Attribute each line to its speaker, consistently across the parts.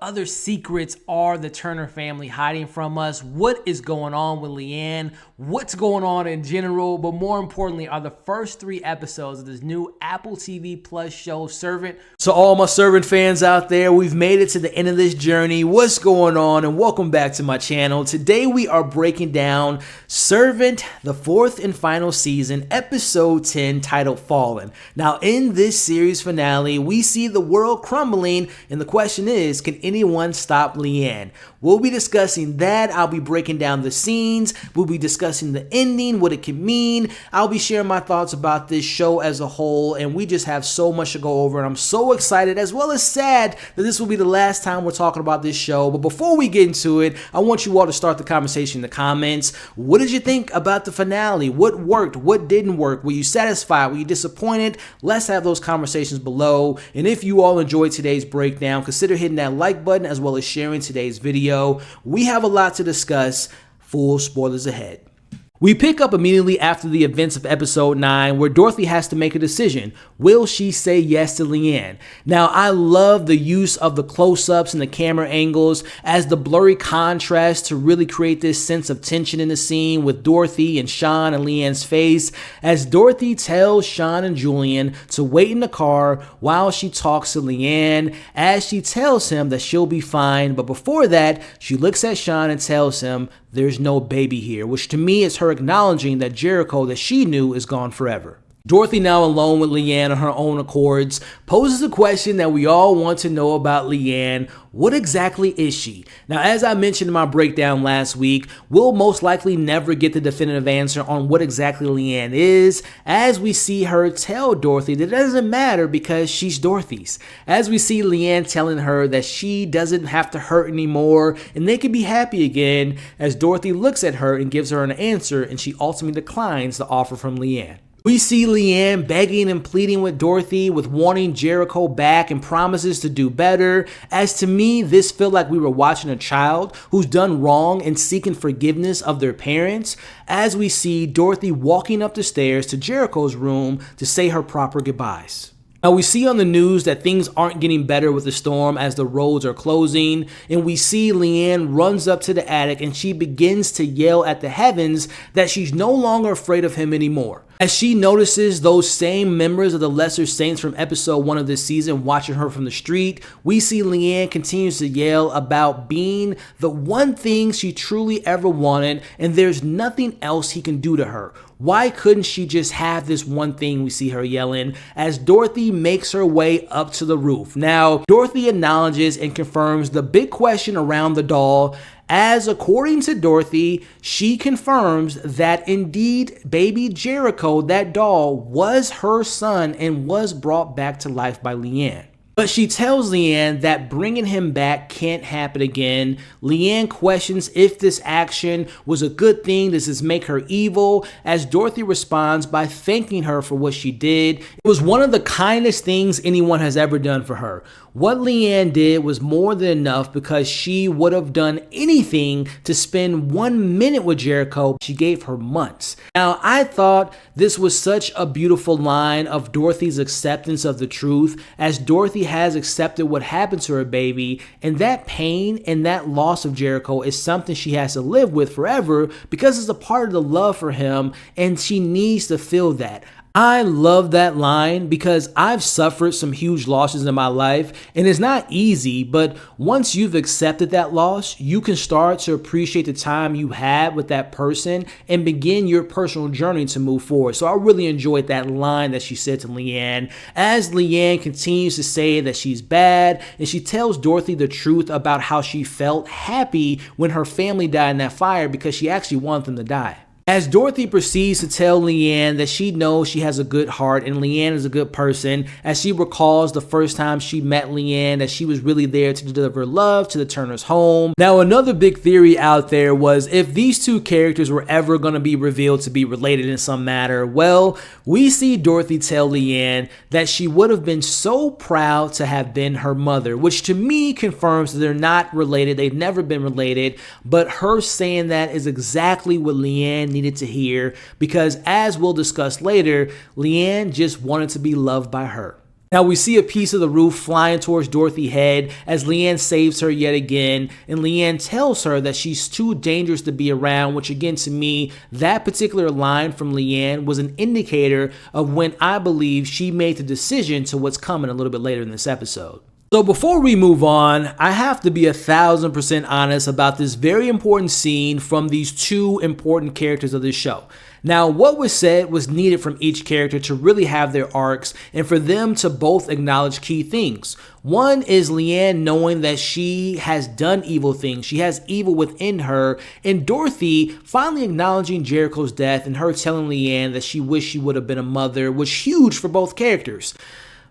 Speaker 1: other secrets are the Turner family hiding from us? What is going on with Leanne? What's going on in general? But more importantly, are the first 3 episodes of this new Apple TV Plus show, Servant. So all my Servant fans out there, we've made it to the end of this journey. What's going on? And welcome back to my channel. Today we are breaking down Servant, the 4th and final season, episode 10, titled Fallen. Now in this series finale, we see the world crumbling, and the question is, can anyone stop Leanne? We'll be discussing that. I'll be breaking down the scenes. We'll be discussing the ending, what it can mean. I'll be sharing my thoughts about this show as a whole, and we just have so much to go over, and I'm so excited as well as sad that this will be the last time we're talking about this show. But before we get into it, I want you all to start the conversation in the comments. What did you think about the finale? What worked? What didn't work? Were you satisfied? Were you disappointed? Let's have those conversations below. And if you all enjoyed today's breakdown, consider hitting that like button as well as sharing today's video. We have a lot to discuss. Full spoilers ahead. We pick up immediately after the events of episode 9, where Dorothy has to make a decision. Will she say yes to Leanne? Now, I love the use of the close-ups and the camera angles as the blurry contrast to really create this sense of tension in the scene with Dorothy and Sean and Leanne's face, as Dorothy tells Sean and Julian to wait in the car while she talks to Leanne, as she tells him that she'll be fine. But before that, she looks at Sean and tells him there's no baby here, which to me is her acknowledging that Jericho that she knew is gone forever. Dorothy, now alone with Leanne on her own accords, poses a question that we all want to know about Leanne. What exactly is she? Now, as I mentioned in my breakdown last week, we'll most likely never get the definitive answer on what exactly Leanne is, as we see her tell Dorothy that it doesn't matter because she's Dorothy's. As we see Leanne telling her that she doesn't have to hurt anymore and they can be happy again, as Dorothy looks at her and gives her an answer, and she ultimately declines the offer from Leanne. We see Leanne begging and pleading with Dorothy, with wanting Jericho back and promises to do better. As to me, this felt like we were watching a child who's done wrong and seeking forgiveness of their parents, as we see Dorothy walking up the stairs to Jericho's room to say her proper goodbyes. Now, we see on the news that things aren't getting better with the storm as the roads are closing, and we see Leanne runs up to the attic and she begins to yell at the heavens that she's no longer afraid of him anymore. As she notices those same members of the Lesser Saints from episode 1 of this season watching her from the street, we see Leanne continues to yell about being the one thing she truly ever wanted, and there's nothing else he can do to her. Why couldn't she just have this one thing, we see her yelling, as Dorothy makes her way up to the roof. Now, Dorothy acknowledges and confirms the big question around the doll, as according to Dorothy, she confirms that indeed baby Jericho, that doll, was her son and was brought back to life by Leanne. But she tells Leanne that bringing him back can't happen again. Leanne questions if this action was a good thing. Does this make her evil? As Dorothy responds by thanking her for what she did. It was one of the kindest things anyone has ever done for her. What Leanne did was more than enough, because she would have done anything to spend 1 minute with Jericho. She gave her months. Now, I thought this was such a beautiful line of Dorothy's acceptance of the truth, as Dorothy has accepted what happened to her baby, and that pain and that loss of Jericho is something she has to live with forever because it's a part of the love for him, and she needs to feel that. I love that line because I've suffered some huge losses in my life, and it's not easy, but once you've accepted that loss, you can start to appreciate the time you had with that person and begin your personal journey to move forward. So I really enjoyed that line that she said to Leanne, as Leanne continues to say that she's bad, and she tells Dorothy the truth about how she felt happy when her family died in that fire because she actually wanted them to die. As Dorothy proceeds to tell Leanne that she knows she has a good heart and Leanne is a good person, as she recalls the first time she met Leanne, that she was really there to deliver love to the Turners' home. Now, another big theory out there was if these two characters were ever going to be revealed to be related in some manner. Well, we see Dorothy tell Leanne that she would have been so proud to have been her mother, which to me confirms that they're not related. They've never been related, but her saying that is exactly what Leanne needed to hear, because as we'll discuss later, Leanne just wanted to be loved by her. Now we see a piece of the roof flying towards Dorothy's head as Leanne saves her yet again, and Leanne tells her that she's too dangerous to be around, which again to me, that particular line from Leanne was an indicator of when I believe she made the decision to what's coming a little bit later in this episode. So before we move on, I have to be 1000% honest about this very important scene from these two important characters of this show. Now, what was said was needed from each character to really have their arcs and for them to both acknowledge key things. One is Leanne knowing that she has done evil things, she has evil within her, and Dorothy finally acknowledging Jericho's death and her telling Leanne that she wished she would have been a mother was huge for both characters.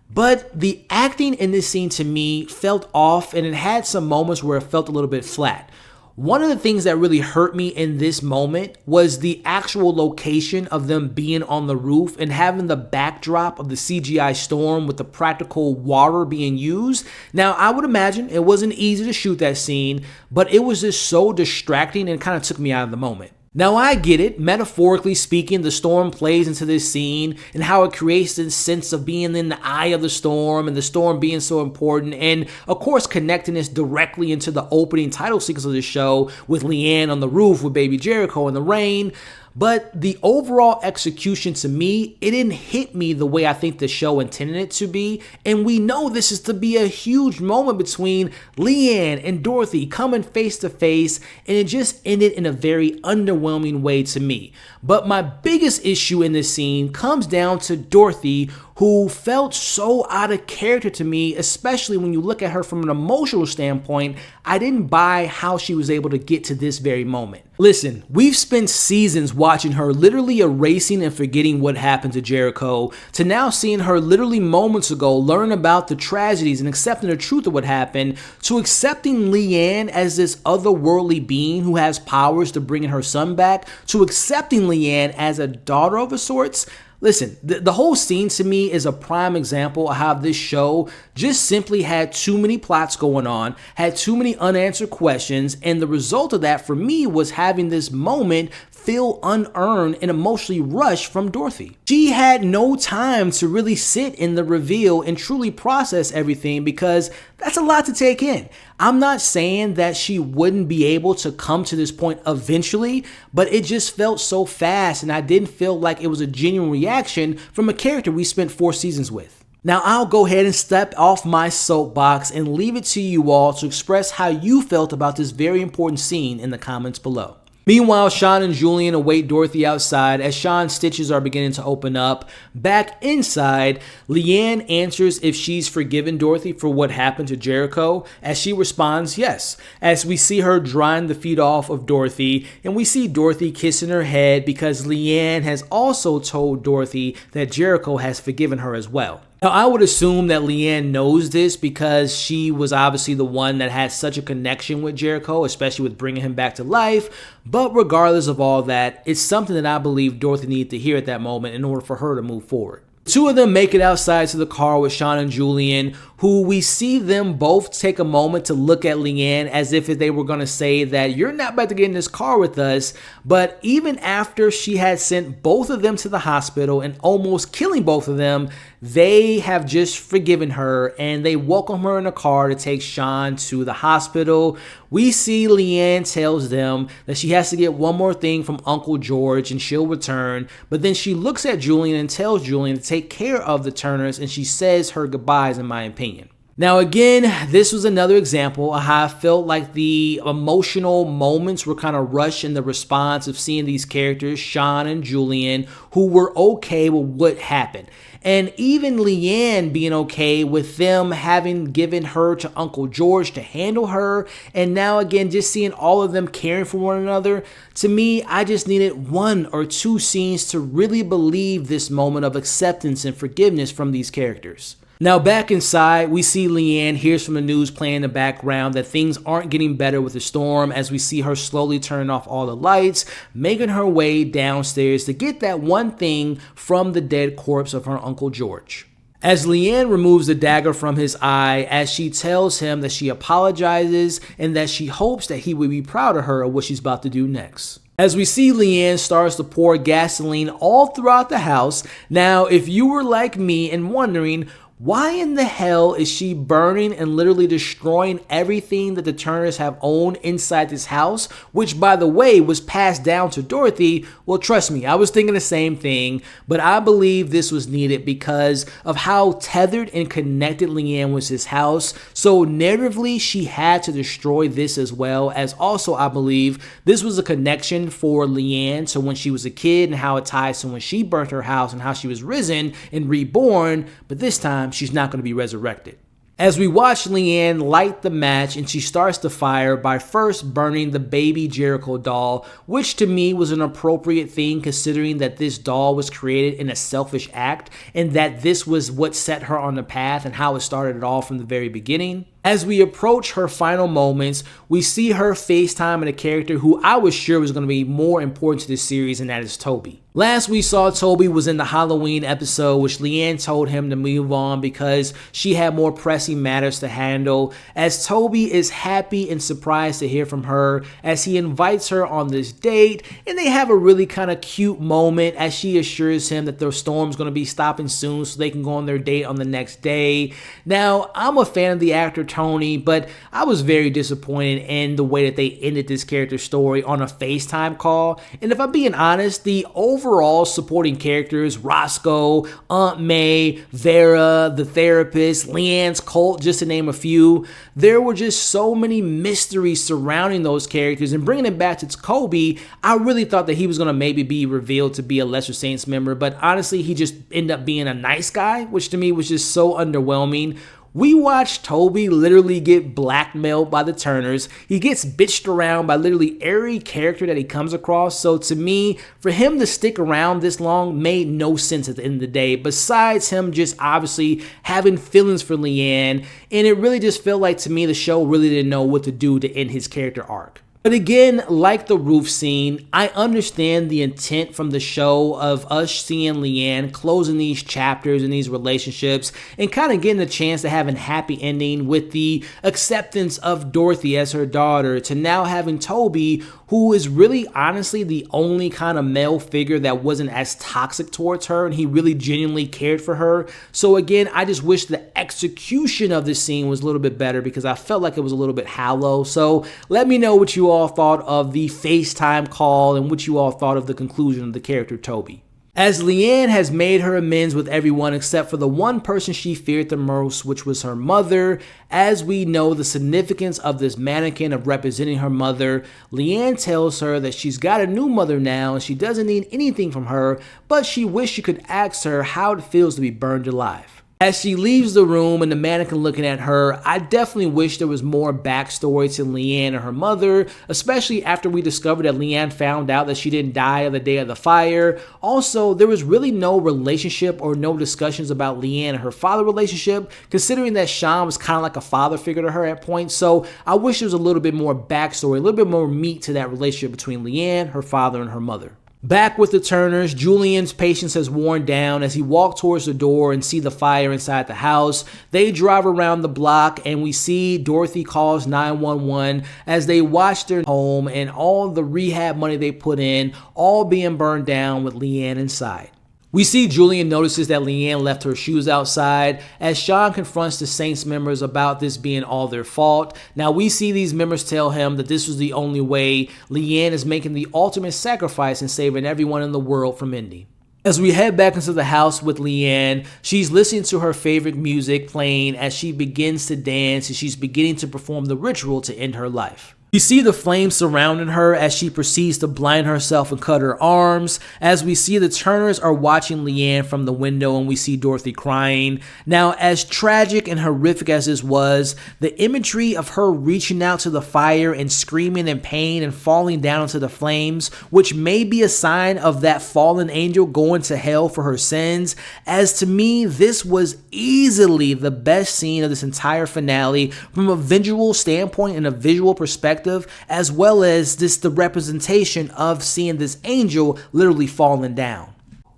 Speaker 1: But the acting in this scene to me felt off, and it had some moments where it felt a little bit flat. One of the things that really hurt me in this moment was the actual location of them being on the roof and having the backdrop of the CGI storm with the practical water being used. Now, I would imagine it wasn't easy to shoot that scene, but it was just so distracting and kind of took me out of the moment. Now, I get it. Metaphorically speaking, the storm plays into this scene and how it creates this sense of being in the eye of the storm and the storm being so important. And of course, connecting this directly into the opening title sequence of the show with Leanne on the roof with baby Jericho in the rain. But the overall execution to me, it didn't hit me the way I think the show intended it to be. And we know this is to be a huge moment between Leanne and Dorothy coming face to face, and it just ended in a very underwhelming way to me. But my biggest issue in this scene comes down to Dorothy, who felt so out of character to me, especially when you look at her from an emotional standpoint. I didn't buy how she was able to get to this very moment. Listen, we've spent seasons watching her literally erasing and forgetting what happened to Jericho, to now seeing her literally moments ago learn about the tragedies and accepting the truth of what happened, to accepting Leanne as this otherworldly being who has powers to bringing her son back, to accepting Leanne as a daughter of a sorts. Listen, the whole scene to me is a prime example of how this show just simply had too many plots going on, had too many unanswered questions, and the result of that for me was having this moment feel unearned and emotionally rushed from Dorothy. She had no time to really sit in the reveal and truly process everything, because that's a lot to take in. I'm not saying that she wouldn't be able to come to this point eventually, but it just felt so fast, and I didn't feel like it was a genuine reaction from a character we spent 4 seasons with. Now, I'll go ahead and step off my soapbox and leave it to you all to express how you felt about this very important scene in the comments below. Meanwhile, Sean and Julian await Dorothy outside as Sean's stitches are beginning to open up. Back inside, Leanne answers if she's forgiven Dorothy for what happened to Jericho, as she responds yes, as we see her drying the feet off of Dorothy, and we see Dorothy kissing her head because Leanne has also told Dorothy that Jericho has forgiven her as well. Now, I would assume that Leanne knows this because she was obviously the one that had such a connection with Jericho, especially with bringing him back to life. But regardless of all that, it's something that I believe Dorothy needed to hear at that moment in order for her to move forward. Two of them make it outside to the car with Sean and Julian, who we see them both take a moment to look at Leanne as if they were going to say that you're not about to get in this car with us. But even after she had sent both of them to the hospital and almost killing both of them, they have just forgiven her and they welcome her in a car to take Sean to the hospital. We see Leanne tells them that she has to get one more thing from Uncle George and she'll return. But then she looks at Julian and tells Julian to take care of the Turners, and she says her goodbyes, in my opinion. Now again, this was another example of how I felt like the emotional moments were kind of rushed in the response of seeing these characters, Sean and Julian, who were okay with what happened. And even Leanne being okay with them having given her to Uncle George to handle her. And now again, just seeing all of them caring for one another. To me, I just needed 1 or 2 scenes to really believe this moment of acceptance and forgiveness from these characters. Now back inside, we see Leanne hears from the news playing in the background that things aren't getting better with the storm, as we see her slowly turning off all the lights, making her way downstairs to get that one thing from the dead corpse of her Uncle George. As Leanne removes the dagger from his eye, as she tells him that she apologizes and that she hopes that he will be proud of her of what she's about to do next. As we see Leanne starts to pour gasoline all throughout the house. Now, if you were like me and wondering, Why in the hell is she burning and literally destroying everything that the Turners have owned inside this house, which, by the way, was passed down to Dorothy? Well, trust me, I was thinking the same thing, but I believe this was needed because of how tethered and connected Leanne was to this house. So narratively, she had to destroy this as well, as also I believe this was a connection for Leanne to when she was a kid and how it ties to when she burnt her house and how she was risen and reborn, but this time she's not going to be resurrected. As we watch Leanne light the match and she starts the fire by first burning the baby Jericho doll, which to me was an appropriate thing considering that this doll was created in a selfish act and that this was what set her on the path and how it started it all from the very beginning. As we approach her final moments, we see her FaceTime a character who I was sure was going to be more important to this series, and that is Toby. Last we saw Toby was in the Halloween episode, which Leanne told him to move on because she had more pressing matters to handle, as Toby is happy and surprised to hear from her as he invites her on this date, and they have a really kind of cute moment as she assures him that the storm's going to be stopping soon so they can go on their date on the next day. Now, I'm a fan of the actor Tony, but I was very disappointed in the way that they ended this character's story on a FaceTime call. And if I'm being honest, the overall supporting characters, Roscoe, Aunt May, Vera, the therapist, Leanne's cult, just to name a few, there were just so many mysteries surrounding those characters. And bringing it back to Kobe, I really thought that he was going to maybe be revealed to be a Lesser Saints member, but honestly, he just ended up being a nice guy, which to me was just so underwhelming. We watched Toby literally get blackmailed by the Turners. He gets bitched around by literally every character that he comes across. So to me, for him to stick around this long made no sense at the end of the day, besides him just obviously having feelings for Leanne. And it really just felt like to me the show really didn't know what to do to end his character arc. But again, like the roof scene, I understand the intent from the show of us seeing Leanne closing these chapters and these relationships and kind of getting a chance to have a happy ending with the acceptance of Dorothy as her daughter to now having Toby, who is really honestly the only kind of male figure that wasn't as toxic towards her and he really genuinely cared for her. So again, I just wish the execution of this scene was a little bit better because I felt like it was a little bit hollow. So let me know what you all thought of the FaceTime call and what you all thought of the conclusion of the character Toby. As Leanne has made her amends with everyone except for the one person she feared the most, which was her mother, as we know the significance of this mannequin of representing her mother, Leanne tells her that she's got a new mother now and she doesn't need anything from her, but she wished she could ask her how it feels to be burned alive. As she leaves the room and the mannequin looking at her, I definitely wish there was more backstory to Leanne and her mother, especially after we discovered that Leanne found out that she didn't die on the day of the fire. Also, there was really no relationship or no discussions about Leanne and her father relationship, considering that Sean was kind of like a father figure to her at points. So I wish there was a little bit more backstory, a little bit more meat to that relationship between Leanne, her father, and her mother. Back with the Turners, Julian's patience has worn down as he walks towards the door and see the fire inside the house. They drive around the block and we see Dorothy calls 911 as they watch their home and all the rehab money they put in all being burned down with Leanne inside. We see Julian notices that Leanne left her shoes outside as Sean confronts the Saints members about this being all their fault. Now we see these members tell him that this was the only way. Leanne is making the ultimate sacrifice and saving everyone in the world from Indy. As we head back into the house with Leanne, she's listening to her favorite music playing as she begins to dance and she's beginning to perform the ritual to end her life. We see the flames surrounding her as she proceeds to blind herself and cut her arms. As we see the Turners are watching Leanne from the window and we see Dorothy crying. Now, as tragic and horrific as this was, the imagery of her reaching out to the fire and screaming in pain and falling down into the flames, which may be a sign of that fallen angel going to hell for her sins, as to me, this was easily the best scene of this entire finale from a visual standpoint and a visual perspective, as well as the representation of seeing this angel literally falling down.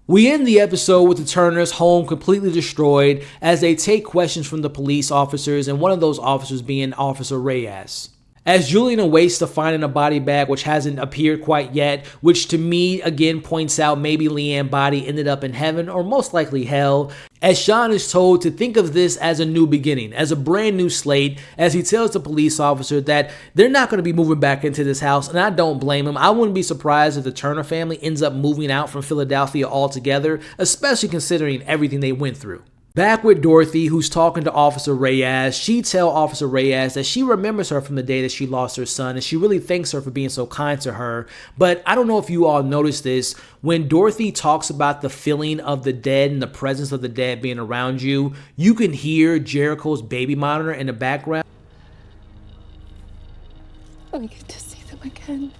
Speaker 1: We end the episode with the Turners' home completely destroyed as they take questions from the police officers, and one of those officers being Officer Reyes. As Julian awaits to finding a body bag, which hasn't appeared quite yet, which to me, again, points out maybe Leanne's body ended up in heaven or most likely hell, as Sean is told to think of this as a new beginning, as a brand new slate, as he tells the police officer that they're not going to be moving back into this house, and I don't blame him. I wouldn't be surprised if the Turner family ends up moving out from Philadelphia altogether, especially considering everything they went through. Back with Dorothy, who's talking to Officer Reyes, she tells Officer Reyes that she remembers her from the day that she lost her son, and she really thanks her for being so kind to her. But I don't know if you all noticed this, when Dorothy talks about the feeling of the dead and the presence of the dead being around you, you can hear Jericho's baby monitor in the background.
Speaker 2: I get to see them again.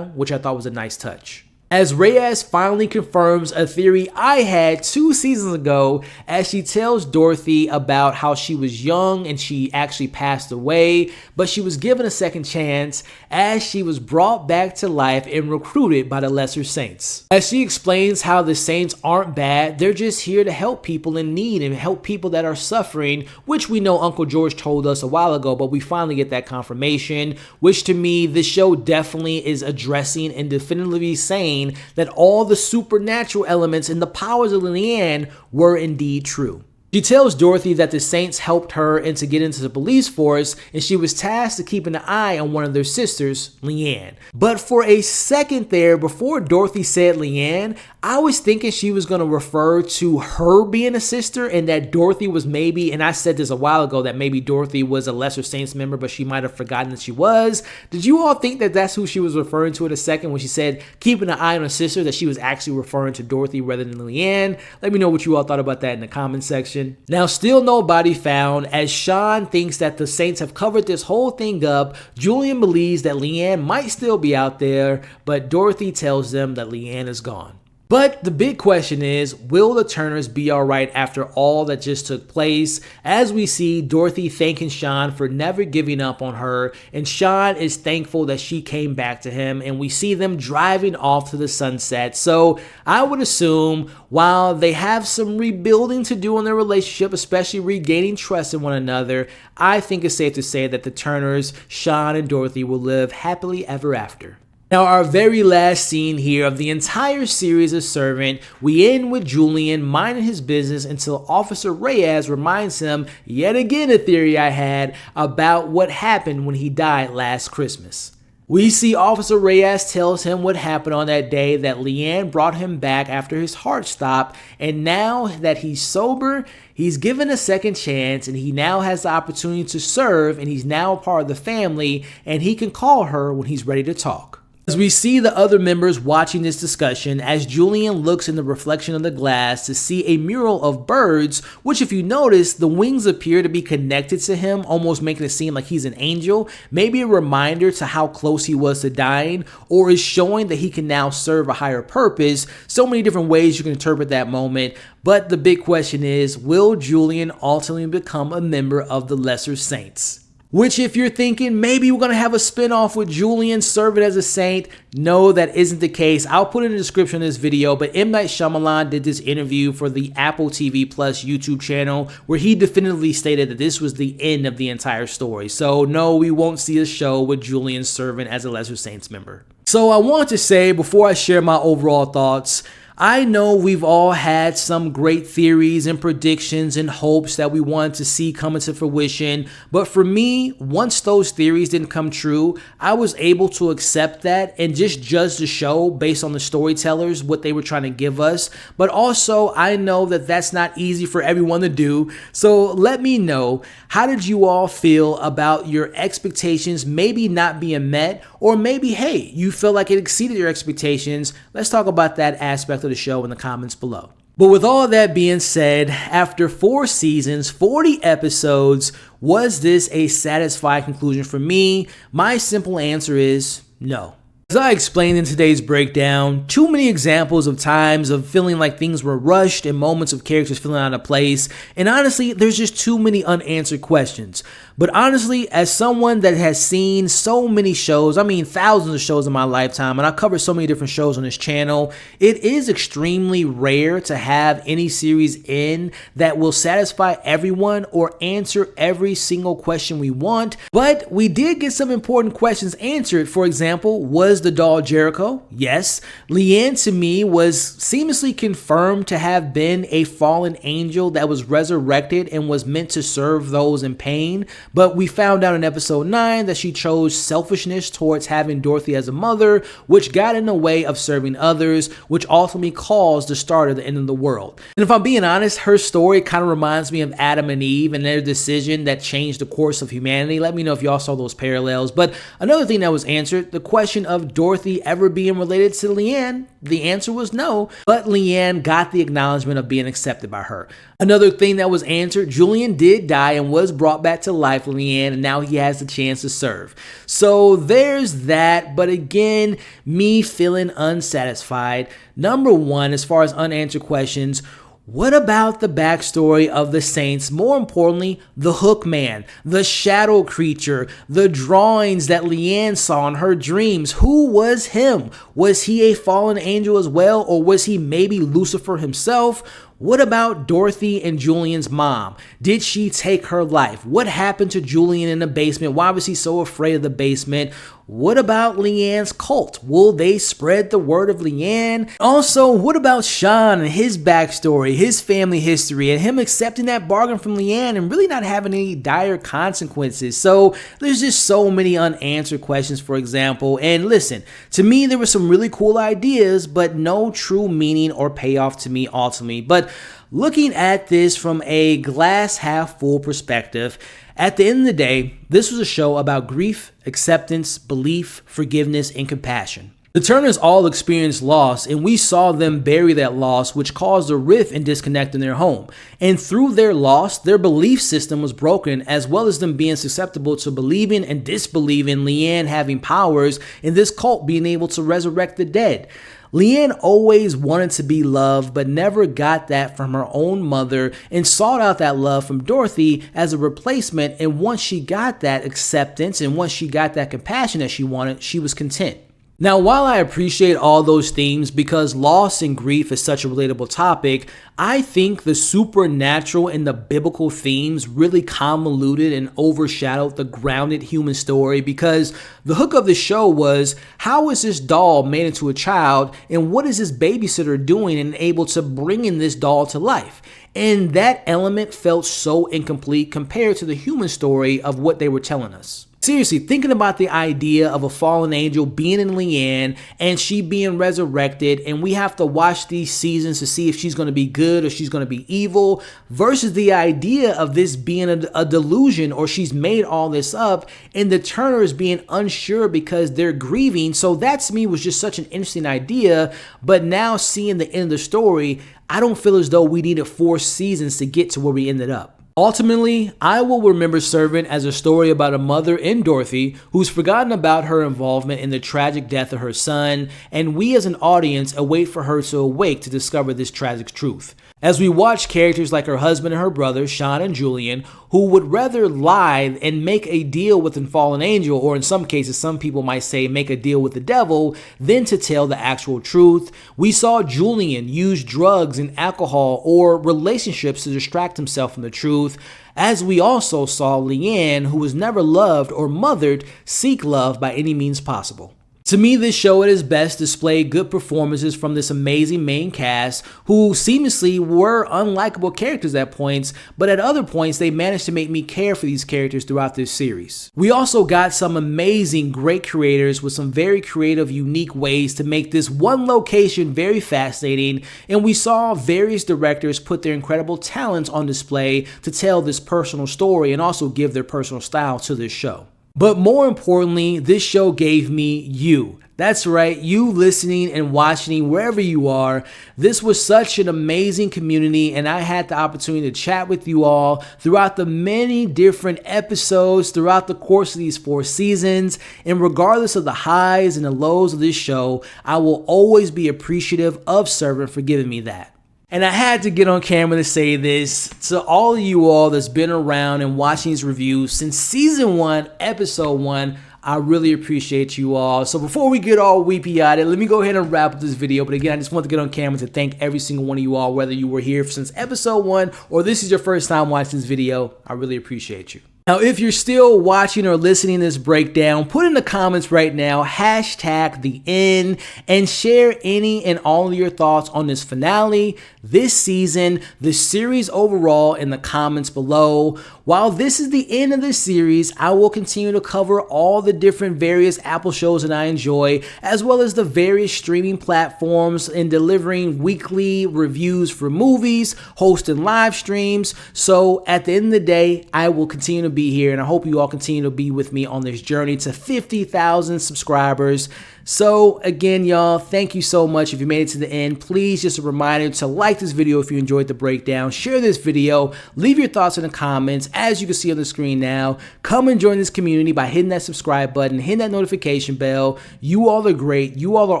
Speaker 1: Which I thought was a nice touch. As Reyes finally confirms a theory I had 2 seasons ago, as she tells Dorothy about how she was young and she actually passed away, but she was given a second chance as she was brought back to life and recruited by the Lesser Saints. As she explains how the Saints aren't bad, they're just here to help people in need and help people that are suffering, which we know Uncle George told us a while ago, but we finally get that confirmation, which to me, this show definitely is addressing and definitively saying that all the supernatural elements and the powers of Leanne were indeed true. She tells Dorothy that the Saints helped her and to get into the police force, and she was tasked to keep an eye on one of their sisters, Leanne. But for a second there, before Dorothy said Leanne, I was thinking she was going to refer to her being a sister and that Dorothy was maybe, and I said this a while ago, that maybe Dorothy was a Lesser Saints member, but she might have forgotten that she was. Did you all think that that's who she was referring to in a second when she said keeping an eye on her sister, that she was actually referring to Dorothy rather than Leanne? Let me know what you all thought about that in the comment section. Now, still no body found, as Sean thinks that the Saints have covered this whole thing up. Julian believes that Leanne might still be out there, but Dorothy tells them that Leanne is gone. But the big question is, will the Turners be alright after all that just took place? As we see Dorothy thanking Sean for never giving up on her, and Sean is thankful that she came back to him, and we see them driving off to the sunset. So I would assume while they have some rebuilding to do in their relationship, especially regaining trust in one another, I think it's safe to say that the Turners, Sean and Dorothy, will live happily ever after. Now, our very last scene here of the entire series of Servant, we end with Julian minding his business until Officer Reyes reminds him, yet again a theory I had, about what happened when he died last Christmas. We see Officer Reyes tells him what happened on that day, that Leanne brought him back after his heart stopped, and now that he's sober, he's given a second chance, and he now has the opportunity to serve, and he's now a part of the family, and he can call her when he's ready to talk. As we see the other members watching this discussion, as Julian looks in the reflection of the glass to see a mural of birds, which if you notice, the wings appear to be connected to him, almost making it seem like he's an angel, maybe a reminder to how close he was to dying, or is showing that he can now serve a higher purpose. So many different ways you can interpret that moment, but the big question is, will Julian ultimately become a member of the Lesser Saints? Which, if you're thinking maybe we're going to have a spinoff with Julian serving as a saint, no, that isn't the case. I'll put it in the description of this video, but M. Night Shyamalan did this interview for the Apple TV Plus YouTube channel where he definitively stated that this was the end of the entire story. So no, we won't see a show with Julian serving as a Lesser Saints member. So I want to say, before I share my overall thoughts, I know we've all had some great theories and predictions and hopes that we wanted to see come into fruition, but for me, once those theories didn't come true, I was able to accept that and just judge the show based on the storytellers, what they were trying to give us. But also, I know that that's not easy for everyone to do, so let me know, how did you all feel about your expectations maybe not being met, or maybe, hey, you feel like it exceeded your expectations? Let's talk about that aspect of the show in the comments below. But with all that being said, after 4 seasons, 40 episodes, was this a satisfying conclusion for me? My simple answer is no. As I explained in today's breakdown, too many examples of times of feeling like things were rushed and moments of characters feeling out of place, and honestly, there's just too many unanswered questions. But honestly, as someone that has seen so many shows, I mean thousands of shows in my lifetime, and I cover so many different shows on this channel, it is extremely rare to have any series in that will satisfy everyone or answer every single question we want. But we did get some important questions answered. For example, was the doll Jericho? Yes. Leanne, to me, was seamlessly confirmed to have been a fallen angel that was resurrected and was meant to serve those in pain. But we found out in episode 9 that she chose selfishness towards having Dorothy as a mother, which got in the way of serving others, which ultimately caused the start of the end of the world. And if I'm being honest, her story kind of reminds me of Adam and Eve and their decision that changed the course of humanity. Let me know if y'all saw those parallels. But another thing that was answered, the question of Dorothy ever being related to Leanne, the answer was no, but Leanne got the acknowledgement of being accepted by her. Another thing that was answered, Julian did die and was brought back to life with Leanne, and now he has the chance to serve. So there's that, but again, me feeling unsatisfied. Number one, as far as unanswered questions, what about the backstory of the Saints? More importantly, the Hook Man, the shadow creature, the drawings that Leanne saw in her dreams. Who was him? Was he a fallen angel as well, or was he maybe Lucifer himself? What about Dorothy and Julian's mom? Did she take her life? What happened to Julian in the basement? Why was he so afraid of the basement? What about Leanne's cult? Will they spread the word of Leanne? Also, what about Sean and his backstory, his family history, and him accepting that bargain from Leanne and really not having any dire consequences? So there's just so many unanswered questions, for example. And listen, to me, there were some really cool ideas, but no true meaning or payoff to me ultimately. But looking at this from a glass half full perspective, at the end of the day, this was a show about grief, acceptance, belief, forgiveness, and compassion. The Turners all experienced loss, and we saw them bury that loss, which caused a rift and disconnect in their home. And through their loss, their belief system was broken, as well as them being susceptible to believing and disbelieving Leanne having powers and this cult being able to resurrect the dead. Leanne always wanted to be loved, but never got that from her own mother and sought out that love from Dorothy as a replacement. And once she got that acceptance and once she got that compassion that she wanted, she was content. Now, while I appreciate all those themes because loss and grief is such a relatable topic, I think the supernatural and the biblical themes really convoluted and overshadowed the grounded human story, because the hook of the show was, how is this doll made into a child, and what is this babysitter doing and able to bring in this doll to life? And that element felt so incomplete compared to the human story of what they were telling us. Seriously, thinking about the idea of a fallen angel being in Leanne and she being resurrected, and we have to watch these seasons to see if she's going to be good or she's going to be evil, versus the idea of this being a delusion or she's made all this up, and the Turners being unsure because they're grieving. So that to me was just such an interesting idea. But now seeing the end of the story, I don't feel as though we needed 4 seasons to get to where we ended up. Ultimately, I will remember Servant as a story about a mother in Dorothy who's forgotten about her involvement in the tragic death of her son, and we as an audience await for her to awake to discover this tragic truth. As we watch characters like her husband and her brother, Sean and Julian, who would rather lie and make a deal with a fallen angel, or in some cases, some people might say make a deal with the devil, than to tell the actual truth. We saw Julian use drugs and alcohol or relationships to distract himself from the truth, as we also saw Leanne, who was never loved or mothered, seek love by any means possible. To me, this show at its best displayed good performances from this amazing main cast, who seamlessly were unlikable characters at points, but at other points they managed to make me care for these characters throughout this series. We also got some amazing, great creators with some very creative, unique ways to make this one location very fascinating, and we saw various directors put their incredible talents on display to tell this personal story and also give their personal style to this show. But more importantly, this show gave me you, That's right, you listening and watching wherever you are. This was such an amazing community, and I had the opportunity to chat with you all throughout the many different episodes throughout the course of these 4 seasons. And regardless of the highs and the lows of this show, I will always be appreciative of Servant for giving me that. And I had to get on camera to say this to all of you all that's been around and watching these reviews since season 1, episode 1. I really appreciate you all. So before we get all weepy-eyed, let me go ahead and wrap up this video. But again, I just want to get on camera to thank every single one of you all, whether you were here since episode 1 or this is your first time watching this video. I really appreciate you. Now, if you're still watching or listening to this breakdown, put in the comments right now, #TheEnd, and share any and all of your thoughts on this finale, this season, the series overall in the comments below. While this is the end of this series, I will continue to cover all the different various Apple shows that I enjoy, as well as the various streaming platforms, and delivering weekly reviews for movies, hosting live streams. So at the end of the day, I will continue to be here, and I hope you all continue to be with me on this journey to 50,000 subscribers. So again, y'all, thank you so much. If you made it to the end, please, just a reminder to like this video if you enjoyed the breakdown, share this video, leave your thoughts in the comments. As you can see on the screen now, come and join this community by hitting that subscribe button, hitting that notification bell. You all are great. You all are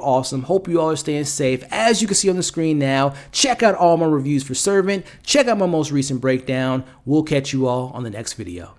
Speaker 1: awesome. Hope you all are staying safe. As you can see on the screen now, check out all my reviews for Servant. Check out my most recent breakdown. We'll catch you all on the next video.